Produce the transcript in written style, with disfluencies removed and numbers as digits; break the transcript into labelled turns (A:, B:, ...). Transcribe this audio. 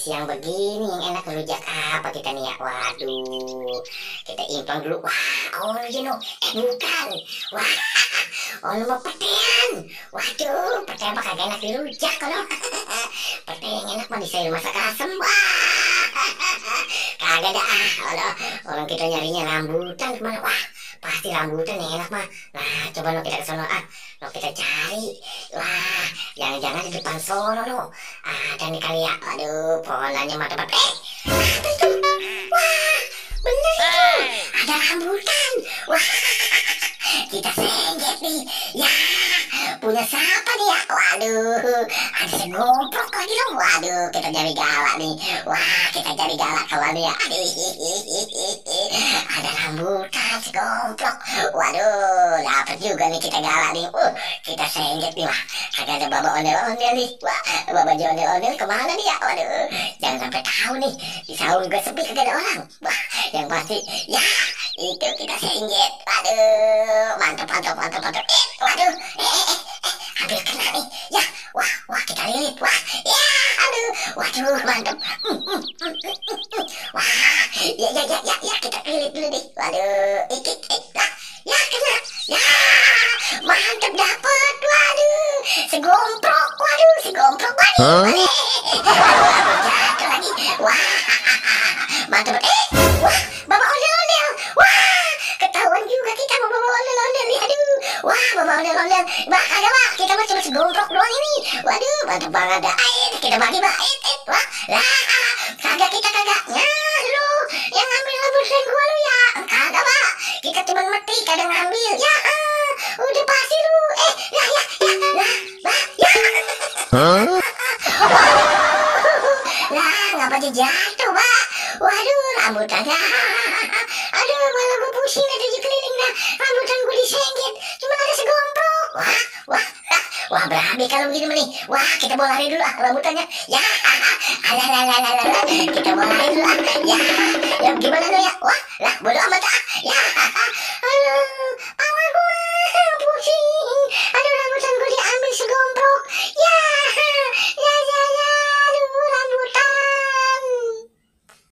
A: siang begini yang enak ngerujak apa kita nih ya? Waduh, kita implang dulu. Wah, oh you know, bukan. Wah, oh mau petean. Waduh, petean apa kagak enak dirujak kalau. Petean yang enak mah disayur masak asem. Wah, kagak ada orang kita nyarinya rambutan kemana? Wah, pasti rambutan yang enak mah. Nah, coba no kita ke sono no kita cari. Wah, jangan-jangan di depan sono no. Ada nih kali ya. Aduh, pohonannya mah tempat. Ada tuh. Wah, bener itu. Ada rambutan. Wah, kita sengget nih. Ya, punya siapa nih ya? Waduh, ada segomprok lagi dong. Waduh, kita jadi galak nih. Wah, kita jadi galak kawannya ya. Aduh, ada rambutan segomprok. Waduh, dapat juga nih kita galak nih. Kita sengget nih. Wah, kagak ada baba ondel-ondel nih. Wah, baba ondel-ondel kemana nih ya? Waduh, jangan sampai tahu nih. Di sahur juga sepi kagak ada orang. Wah, yang pasti ya itu kita sengget. Waduh, mantap. Waduh, hampir kena nih. Ya, wah kita lilit. Wah, ya, aduh, waduh, mantap. Wah, ya kita lilit dulu nih. Waduh, ya kena. Ya, mantap dapet. Waduh, segomprok. Waduh. Jatuh lagi. Wah, mantap. Wah, bawa ondel-ondel. Wah, ketahuan juga kita mau bawa ondel-ondel nih. Aduh, wah, bawa ondel-ondel. Kagak kita mah cuma segomprok doang ini. Waduh, mantap banget dah. Kita bagi wah, lah, kagak. Nyah, lu yang ngambil rambutan gua lu ya. Kagak, Pak. Kita cuma meti kagak ngambil. Ya, udah pasti lu. Lah, ngapa dia jatuh, Pak? Waduh, rambutannya. Aduh, malah gue pusing ada di keliling dah. Rambutan gue disengget, cuma ada segomprok. Wah, berabe kalau begini nih. Wah, kita mau lari dulu rambutannya. Ya, kita mau lari dulu Ya, gimana tuh ya? Wah, lah bodo amat Ya, aduh,